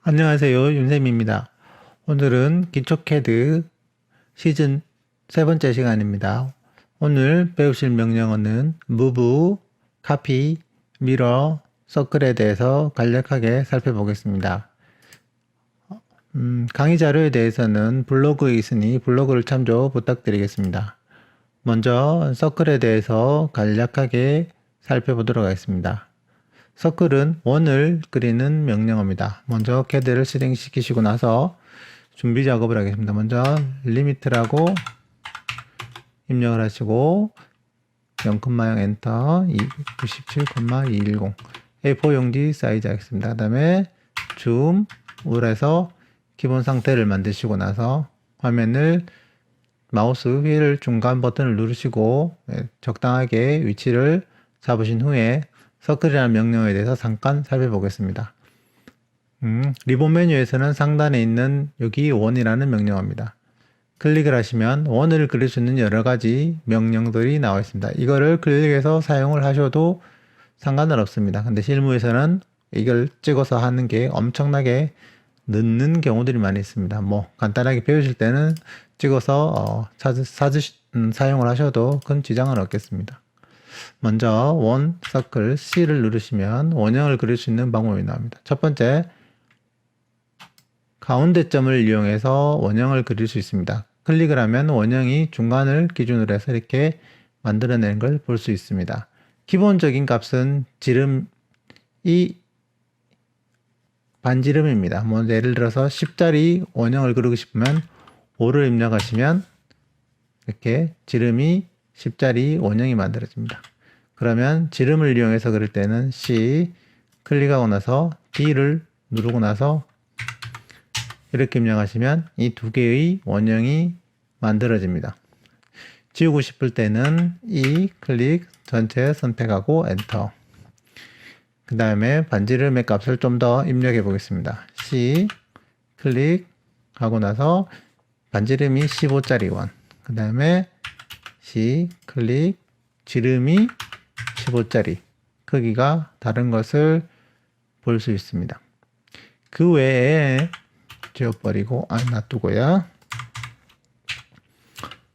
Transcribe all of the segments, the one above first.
안녕하세요. 윤쌤입니다. 오늘은 기초 CAD 시즌 세 번째 시간입니다. 오늘 배우실 명령어는 move, copy, mirror, circle에 대해서 간략하게 살펴보겠습니다. 강의 자료에 대해서는 블로그에 있으니 블로그를 참조 부탁드리겠습니다. 먼저 circle에 대해서 간략하게 살펴보도록 하겠습니다. 서클은 원을 그리는 명령어입니다. 먼저 CAD를 실행시키시고 나서 준비 작업을 하겠습니다. 먼저 리미트라고 입력을 하시고 0,0 엔터 97,210 A4 용지 사이즈 하겠습니다. 그 다음에 줌 우울해서 기본 상태를 만드시고 나서 화면을 마우스 휠 중간 버튼을 누르시고 적당하게 위치를 잡으신 후에 서클이라는 명령어에 대해서 잠깐 살펴보겠습니다. 리본 메뉴에서는 상단에 있는 여기 원이라는 명령어입니다. 클릭을 하시면 원을 그릴 수 있는 여러 가지 명령들이 나와 있습니다. 이거를 클릭해서 사용을 하셔도 상관은 없습니다. 근데 실무에서는 이걸 찍어서 하는 게 엄청나게 늦는 경우들이 많이 있습니다. 뭐 간단하게 배우실 때는 찍어서 사용을 하셔도 큰 지장은 없겠습니다. 먼저 원, 서클, C를 누르시면 원형을 그릴 수 있는 방법이 나옵니다. 첫 번째, 가운데 점을 이용해서 원형을 그릴 수 있습니다. 클릭을 하면 원형이 중간을 기준으로 해서 이렇게 만들어내는 걸 볼 수 있습니다. 기본적인 값은 지름이 반지름입니다. 뭐 예를 들어서 10짜리 원형을 그리고 싶으면 5를 입력하시면 이렇게 지름이 10짜리 원형이 만들어집니다. 그러면 지름을 이용해서 그릴 때는 C 클릭하고 나서 D를 누르고 나서 이렇게 입력하시면 이 두 개의 원형이 만들어집니다. 지우고 싶을 때는 E 클릭 전체 선택하고 엔터. 그 다음에 반지름의 값을 좀 더 입력해 보겠습니다. C 클릭하고 나서 반지름이 15짜리 원. 그 다음에 C 클릭 지름이 15짜리 크기가 다른 것을 볼 수 있습니다. 그 외에 지워버리고 놔두고요.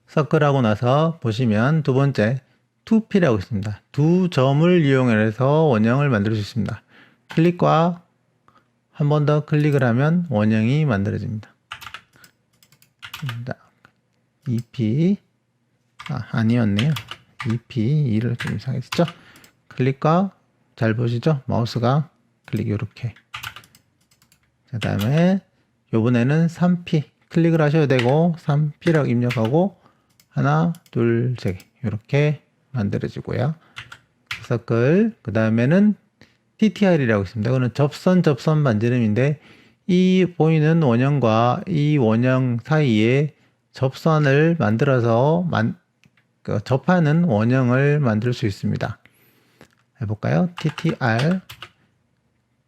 서클하고 나서 보시면 두 번째 2P라고 있습니다. 두 점을 이용해서 원형을 만들 수 있습니다. 클릭과 한 번 더 클릭을 하면 원형이 만들어집니다. 2P 아니었네요. 2P 2를 좀 이상했죠. 클릭과 잘 보시죠. 마우스가 클릭 이렇게. 그 다음에 요번에는 3P 클릭을 하셔야 되고 3P라고 입력하고 하나 둘 세 개 이렇게 만들어지고요. 서클 그 다음에는 TTR이라고 있습니다. 이거는 접선 반지름인데 이 보이는 원형과 이 원형 사이에 접선을 만들어서 접하는 원형을 만들 수 있습니다. 해볼까요? TTR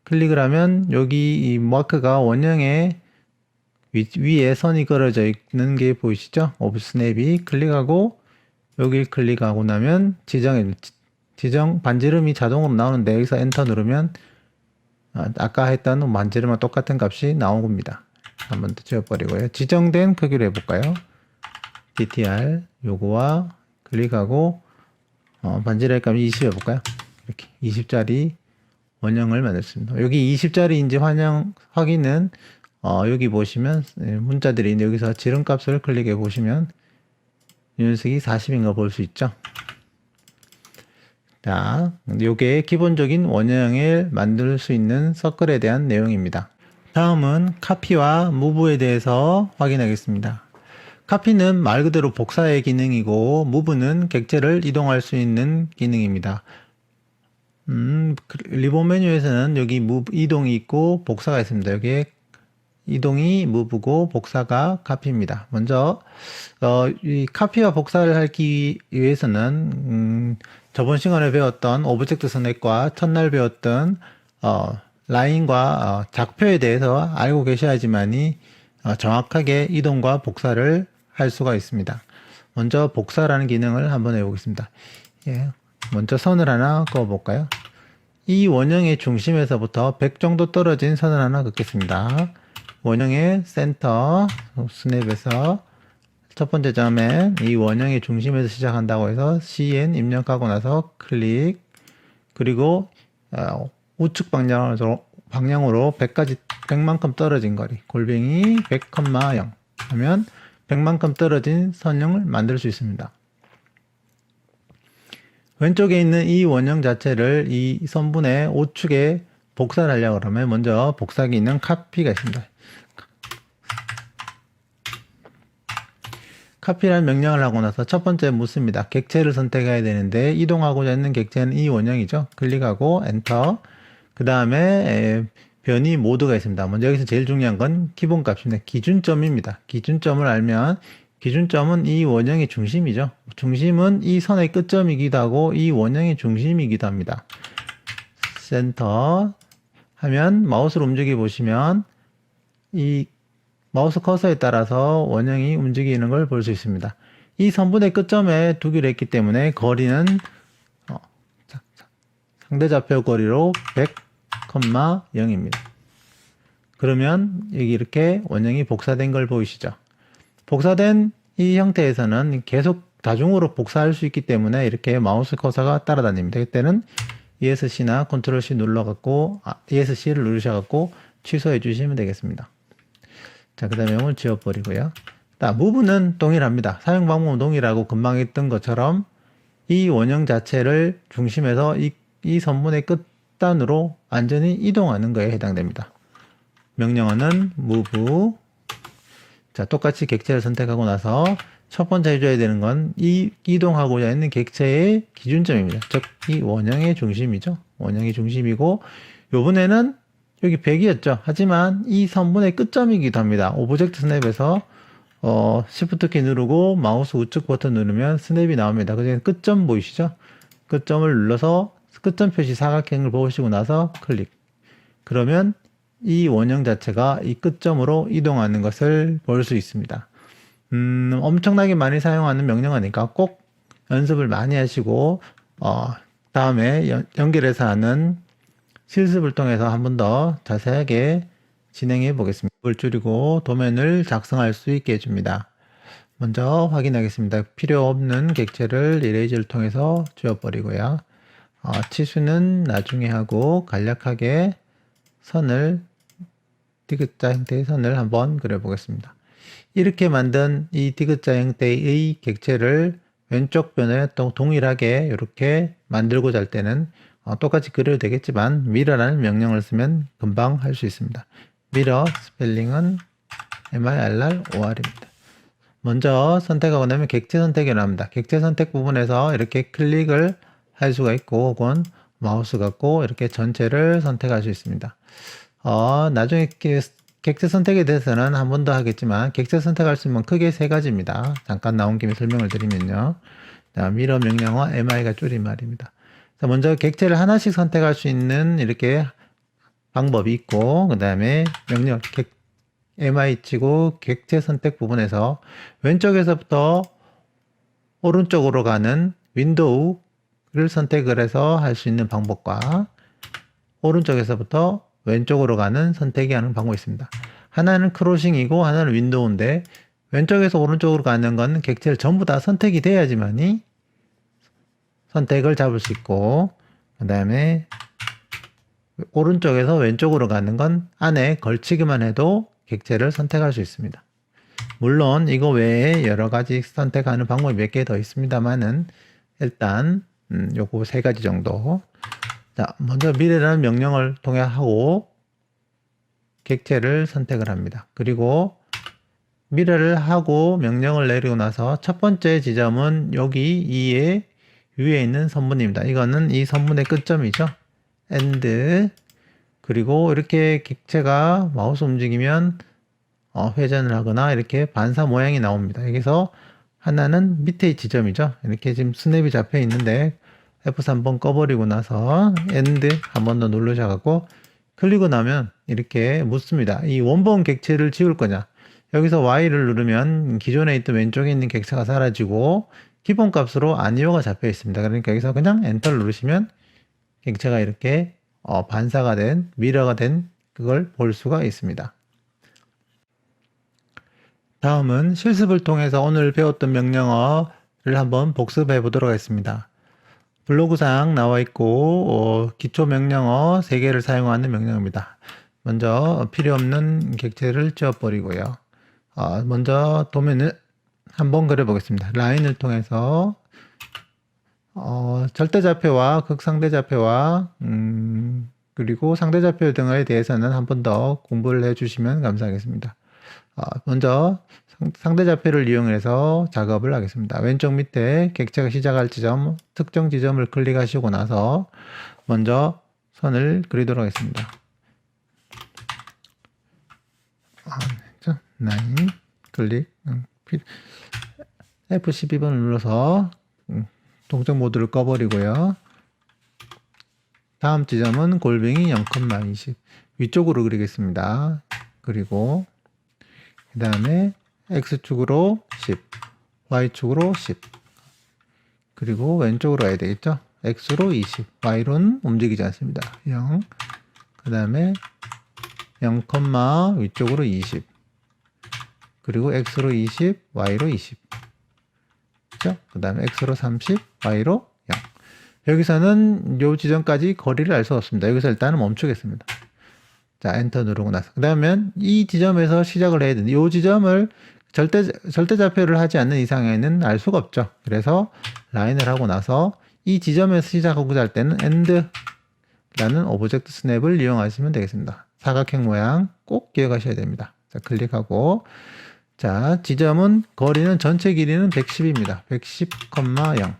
클릭을 하면 여기 이 마크가 원형의 위에 선이 그려져 있는 게 보이시죠? 오브 스냅이 클릭하고 여기 클릭하고 나면 지정 반지름이 자동으로 나오는데 여기서 엔터 누르면 아까 했던 반지름과 똑같은 값이 나온 겁니다. 한번 더 지워버리고요. 지정된 크기로 해볼까요? TTR 요거와 클릭하고 반지름 값이 20 해볼까요? 이렇게 20짜리 원형을 만들었습니다. 여기 20짜리인지 확인은 여기 보시면 문자들이 있는데 여기서 지름값을 클릭해 보시면 이 녀석이 40인 거 볼 수 있죠. 자, 요게 기본적인 원형을 만들 수 있는 서클에 대한 내용입니다. 다음은 카피와 무브에 대해서 확인하겠습니다. 카피는 말 그대로 복사의 기능이고 무브는 객체를 이동할 수 있는 기능입니다. 리본 메뉴에서는 여기 무브 이동이 있고 복사가 있습니다. 여기에 이동이 무브고 복사가 카피입니다. 먼저 이 카피와 복사를 하기 위해서는 저번 시간에 배웠던 오브젝트 선택과 첫날 배웠던 라인과 작표에 대해서 알고 계셔야지만이 정확하게 이동과 복사를 할 수가 있습니다. 먼저 복사라는 기능을 한번 해보겠습니다. 예, 먼저 선을 하나 그어볼까요? 이 원형의 중심에서부터 100 정도 떨어진 선을 하나 긋겠습니다. 원형의 센터 스냅에서 첫 번째 점에 이 원형의 중심에서 시작한다고 해서 CN 입력하고 나서 클릭, 그리고 우측 방향으로 100까지 100만큼 떨어진 거리 골뱅이 100,0 하면 100만큼 떨어진 선형을 만들 수 있습니다. 왼쪽에 있는 이 원형 자체를 이 선분의 우측에 복사를 하려고 그러면 먼저 복사기 있는 카피가 있습니다. 카피라는 명령을 하고 나서 첫 번째 묻습니다. 객체를 선택해야 되는데 이동하고자 하는 객체는 이 원형이죠. 클릭하고 엔터. 그 다음에 변이 모드가 있습니다. 먼저 여기서 제일 중요한 건 기본값입니다. 기준점입니다. 기준점을 알면 기준점은 이 원형의 중심이죠. 중심은 이 선의 끝점이기도 하고 이 원형의 중심이기도 합니다. 센터 하면 마우스를 움직여 보시면 이 마우스 커서에 따라서 원형이 움직이는 걸 볼 수 있습니다. 이 선분의 끝점에 두기로 했기 때문에 거리는 상대좌표 거리로 100,0입니다. 그러면 여기 이렇게 원형이 복사된 걸 보이시죠? 복사된 이 형태에서는 계속 다중으로 복사할 수 있기 때문에 이렇게 마우스 커서가 따라다닙니다. 이때는 ESC나 Ctrl C 눌러갖고 ESC를 누르셔갖고 취소해 주시면 되겠습니다. 자, 그 다음에 이걸 지워버리고요. 무브는 동일합니다. 사용 방법은 동일하고 금방 했던 것처럼 이 원형 자체를 중심에서 이 선분의 끝단으로 완전히 이동하는 거에 해당됩니다. 명령어는 move. 자, 똑같이 객체를 선택하고 나서 첫 번째 해줘야 되는 건 이 이동하고자 하는 객체의 기준점입니다. 즉, 이 원형의 중심이죠. 원형의 중심이고, 요번에는 여기 100이었죠. 하지만 이 선분의 끝점이기도 합니다. 오브젝트 스냅에서 Shift 키 누르고 마우스 우측 버튼 누르면 스냅이 나옵니다. 그중에 끝점 보이시죠? 끝점을 눌러서 끝점 표시 사각형을 보시고 나서 클릭. 그러면 이 원형 자체가 이 끝점으로 이동하는 것을 볼 수 있습니다. 엄청나게 많이 사용하는 명령어니까 꼭 연습을 많이 하시고 다음에 연결해서 하는 실습을 통해서 한 번 더 자세하게 진행해 보겠습니다. 을 줄이고 도면을 작성할 수 있게 해줍니다. 먼저 확인하겠습니다. 필요 없는 객체를 이레이저를 통해서 지워버리고요. 치수는 나중에 하고 간략하게 선을 디귿자 형태의 선을 한번 그려보겠습니다. 이렇게 만든 이 디귿자 형태의 객체를 왼쪽 변에 또 동일하게 이렇게 만들고자 할 때는 똑같이 그려도 되겠지만 mirror라는 명령을 쓰면 금방 할 수 있습니다. mirror 스펠링은 mirror입니다. 먼저 선택하고 나면 객체 선택이 나옵니다. 객체 선택 부분에서 이렇게 클릭을 할 수가 있고 혹은 마우스 갖고 이렇게 전체를 선택할 수 있습니다. 나중에 객체 선택에 대해서는 한 번 더 하겠지만 객체 선택할 수 있는 크게 세 가지입니다. 잠깐 나온 김에 설명을 드리면요. mirror 명령어 mi가 줄임말입니다. 먼저 객체를 하나씩 선택할 수 있는 이렇게 방법이 있고 그 다음에 명령 mi 치고 객체 선택 부분에서 왼쪽에서부터 오른쪽으로 가는 윈도우를 선택을 해서 할 수 있는 방법과 오른쪽에서부터 왼쪽으로 가는 선택이 하는 방법이 있습니다. 하나는 크로싱이고 하나는 윈도우인데 왼쪽에서 오른쪽으로 가는 건 객체를 전부 다 선택이 돼야지만이 선택을 잡을 수 있고 그 다음에 오른쪽에서 왼쪽으로 가는 건 안에 걸치기만 해도 객체를 선택할 수 있습니다. 물론 이거 외에 여러 가지 선택하는 방법이 몇 개 더 있습니다만은 일단 요거 세 가지 정도. 자, 먼저 미래라는 명령을 통해 하고 객체를 선택을 합니다. 그리고 미래를 하고 명령을 내리고 나서 첫 번째 지점은 여기 이에 위에 있는 선분입니다. 이거는 이 선분의 끝점이죠. end. 그리고 이렇게 객체가 마우스 움직이면 회전을 하거나 이렇게 반사 모양이 나옵니다. 여기서 하나는 밑에 지점이죠. 이렇게 지금 스냅이 잡혀 있는데 F3번 꺼버리고 나서 end 한 번 더 누르셔갖고 클릭을 하면 이렇게 묻습니다. 이 원본 객체를 지울 거냐? 여기서 Y를 누르면 기존에 있던 왼쪽에 있는 객체가 사라지고 기본값으로 아니오가 잡혀 있습니다. 그러니까 여기서 그냥 엔터를 누르시면 객체가 이렇게 반사가 된, 미러가 된 그걸 볼 수가 있습니다. 다음은 실습을 통해서 오늘 배웠던 명령어를 한번 복습해 보도록 하겠습니다. 블로그상 나와 있고 기초 명령어 3개를 사용하는 명령어입니다. 먼저 필요 없는 객체를 지워버리고요. 먼저 도면을 한번 그려보겠습니다. 라인을 통해서 절대좌표와 극상대좌표와 그리고 상대좌표 등에 대해서는 한 번 더 공부를 해주시면 감사하겠습니다. 먼저 상대좌표를 이용해서 작업을 하겠습니다. 왼쪽 밑에 객체가 시작할 지점, 특정 지점을 클릭하시고 나서 먼저 선을 그리도록 하겠습니다. 라인 클릭 F12번을 눌러서 동적 모드를 꺼버리고요. 다음 지점은 골뱅이 0,20 위쪽으로 그리겠습니다. 그리고 그 다음에 X축으로 10, Y축으로 10 그리고 왼쪽으로 와야 되겠죠. X로 20, Y로는 움직이지 않습니다. 0, 그 다음에 0, 위쪽으로 20 그리고 X로 20, Y로 20 그 다음에 X로 30, Y로 0 여기서는 요 지점까지 거리를 알 수 없습니다. 여기서 일단은 멈추겠습니다. 자, 엔터 누르고 나서. 그 다음에 이 지점에서 시작을 해야 되는데, 이 지점을 절대좌표를 하지 않는 이상에는 알 수가 없죠. 그래서 라인을 하고 나서 이 지점에서 시작하고자 할 때는 end라는 오브젝트 스냅을 이용하시면 되겠습니다. 사각형 모양 꼭 기억하셔야 됩니다. 자, 클릭하고. 자, 지점은 거리는 전체 길이는 110입니다. 110,0.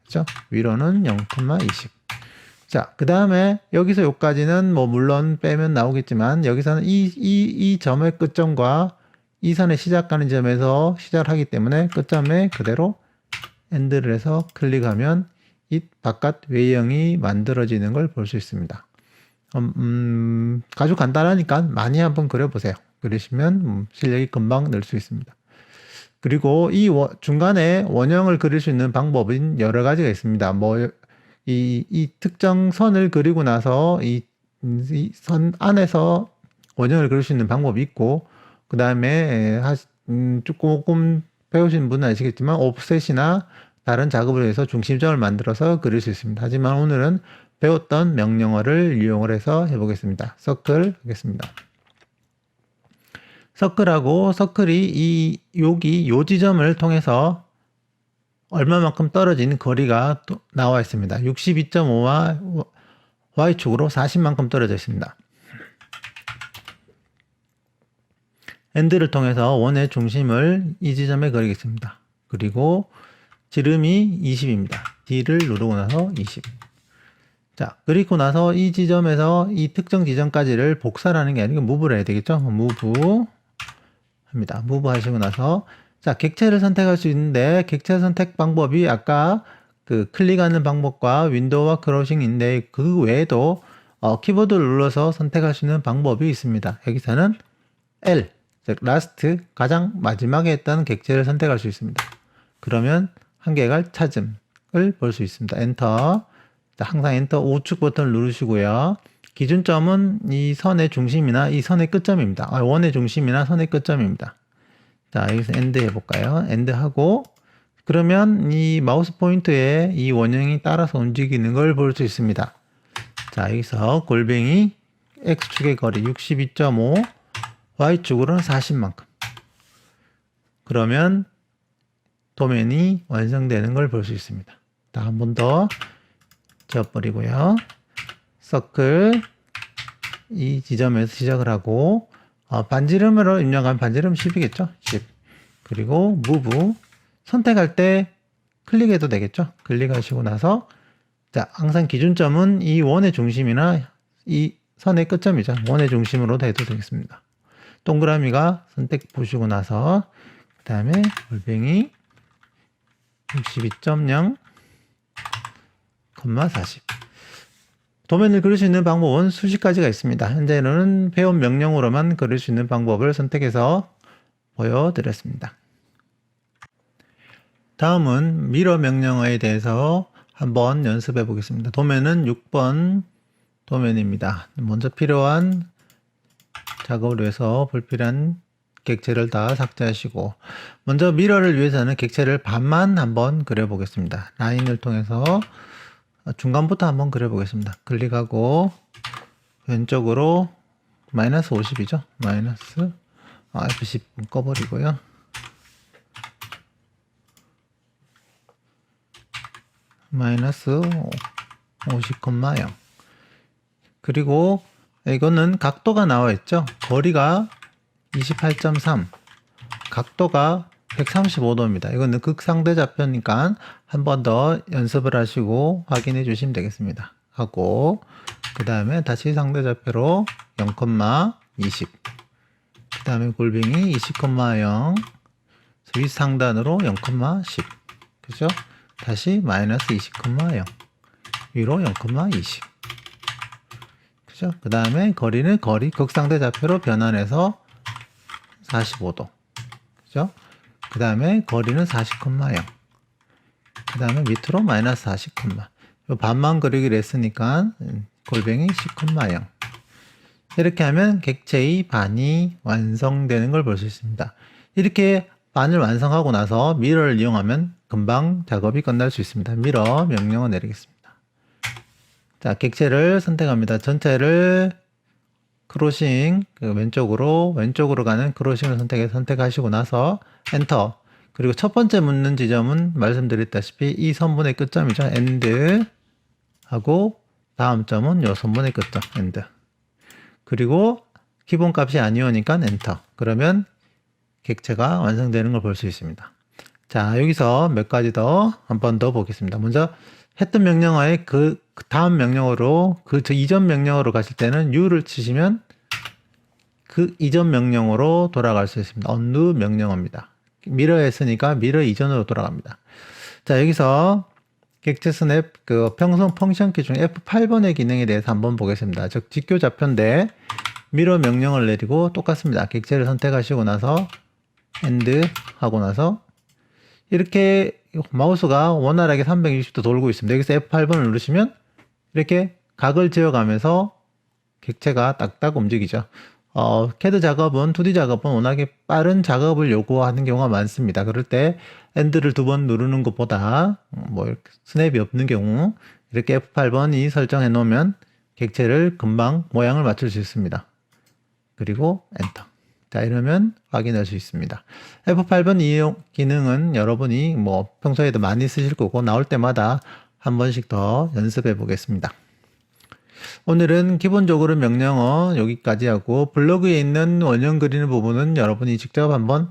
그렇죠? 위로는 0,20. 자, 그 다음에 여기서 여기까지는 뭐 물론 빼면 나오겠지만 여기서는 이 점의 끝점과 이 선의 시작하는 점에서 시작하기 때문에 끝점에 그대로 엔드를 해서 클릭하면 이 바깥 외형이 만들어지는 걸 볼 수 있습니다. 아주 간단하니까 많이 한번 그려보세요. 그러시면 실력이 금방 늘 수 있습니다. 그리고 이 중간에 원형을 그릴 수 있는 방법은 여러 가지가 있습니다. 이 특정 선을 그리고 나서 이 선 안에서 원형을 그릴 수 있는 방법이 있고, 그 다음에 조금 배우신 분은 아시겠지만 옵셋이나 다른 작업을 해서 중심점을 만들어서 그릴 수 있습니다. 하지만 오늘은 배웠던 명령어를 이용을 해서 해보겠습니다. 서클 하겠습니다. 서클하고 서클이 여기 요 지점을 통해서 얼마만큼 떨어진 거리가 또 나와 있습니다. 62.5와 Y축으로 40만큼 떨어져 있습니다. 엔드를 통해서 원의 중심을 이 지점에 그리겠습니다. 그리고 지름이 20입니다. D를 누르고 나서 20. 자, 그리고 나서 이 지점에서 이 특정 지점까지를 복사하는 게 아니고 무브를 해야 되겠죠? 무브 합니다. 무브 하시고 나서 자, 객체를 선택할 수 있는데 객체 선택 방법이 아까 그 클릭하는 방법과 윈도우와 크로싱인데 그 외에도 키보드를 눌러서 선택할 수 있는 방법이 있습니다. 여기서는 L, 즉 라스트 가장 마지막에 했던 객체를 선택할 수 있습니다. 그러면 한계갈 찾음을 볼 수 있습니다. 엔터. 자, 항상 엔터 우측 버튼을 누르시고요. 기준점은 이 선의 중심이나 이 선의 끝점입니다. 원의 중심이나 선의 끝점입니다. 자, 여기서 엔드 해볼까요? 엔드 하고, 그러면 이 마우스 포인트에 이 원형이 따라서 움직이는 걸 볼 수 있습니다. 자, 여기서 골뱅이 X축의 거리 62.5, Y축으로는 40만큼. 그러면 도면이 완성되는 걸 볼 수 있습니다. 자, 한 번 더 지워버리고요. 서클 이 지점에서 시작을 하고 반지름으로 입력하면 반지름 10이겠죠? 10. 그리고 move 선택할 때 클릭해도 되겠죠? 클릭하시고 나서 자, 항상 기준점은 이 원의 중심이나 이 선의 끝점이죠. 원의 중심으로 해도 되겠습니다. 동그라미가 선택 보시고 나서 그 다음에 골뱅이 62.0, 40. 도면을 그릴 수 있는 방법은 수십 가지가 있습니다. 현재는 배운 명령으로만 그릴 수 있는 방법을 선택해서 보여드렸습니다. 다음은 미러 명령어에 대해서 한번 연습해 보겠습니다. 도면은 6번 도면입니다. 먼저 필요한 작업을 위해서 불필요한 객체를 다 삭제하시고, 먼저 미러를 위해서는 객체를 반만 한번 그려보겠습니다. 라인을 통해서 중간부터 한번 그려보겠습니다. 클릭하고 왼쪽으로 마이너스 50이죠. 마이너스 F10 꺼버리고요. 마이너스 50,0. 그리고 이거는 각도가 나와 있죠. 거리가 28.3, 각도가 135도입니다. 이거는 극상대좌표니까 한 번 더 연습을 하시고 확인해 주시면 되겠습니다. 하고 그 다음에 다시 상대좌표로 0,20, 그 다음에 골뱅이 20,0, 윗상단으로 0,10, 그죠? 다시 마이너스 20,0, 위로 0,20, 그죠? 그 다음에 거리는 극상대좌표로 변환해서 45도, 그죠? 그 다음에 거리는 40,0, 그 다음에 밑으로 마이너스 40, 반만 그리기로 했으니까 골뱅이 10,0. 이렇게 하면 객체의 반이 완성되는 걸 볼 수 있습니다. 이렇게 반을 완성하고 나서 미러를 이용하면 금방 작업이 끝날 수 있습니다. 미러 명령어 내리겠습니다. 자, 객체를 선택합니다. 전체를 크로싱, 왼쪽으로 가는 크로싱을 선택하시고 나서 엔터. 그리고 첫 번째 묻는 지점은 말씀드렸다시피 이 선분의 끝점이죠. 엔드 하고 다음 점은 요 선분의 끝점 엔드. 그리고 기본값이 아니오니까 엔터. 그러면 객체가 완성되는 걸 볼 수 있습니다. 자, 여기서 몇 가지 더 한 번 더 보겠습니다. 먼저 했던 명령어의 그 다음 명령어로 저 이전 명령어로 가실 때는 U를 치시면 그 이전 명령어로 돌아갈 수 있습니다. undo 명령어입니다. 미러 했으니까 미러 이전으로 돌아갑니다. 자, 여기서 객체 스냅 평소 펑션 키 중에 F8번의 기능에 대해서 한번 보겠습니다. 즉 직교 좌표인데 미러 명령을 내리고 똑같습니다. 객체를 선택하시고 나서 end 하고 나서 이렇게 마우스가 원활하게 360도 돌고 있습니다. 여기서 F8번을 누르시면 이렇게 각을 지어가면서 객체가 딱딱 움직이죠. CAD 작업은, 2D 작업은 워낙에 빠른 작업을 요구하는 경우가 많습니다. 그럴 때 엔드를 2번 누르는 것보다 이렇게 스냅이 없는 경우 이렇게 F8번이 설정해 놓으면 객체를 금방 모양을 맞출 수 있습니다. 그리고 엔터. 자, 이러면 확인할 수 있습니다. F8번 이용 기능은 여러분이 평소에도 많이 쓰실 거고 나올 때마다 한 번씩 더 연습해 보겠습니다. 오늘은 기본적으로 명령어 여기까지 하고 블로그에 있는 원형 그리는 부분은 여러분이 직접 한번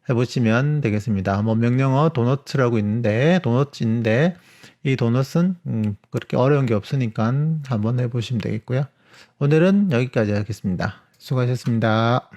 해보시면 되겠습니다. 명령어 도너츠라고 있는데 도너츠인데 이 도너츠는 그렇게 어려운 게 없으니까 한번 해보시면 되겠고요. 오늘은 여기까지 하겠습니다. 수고하셨습니다.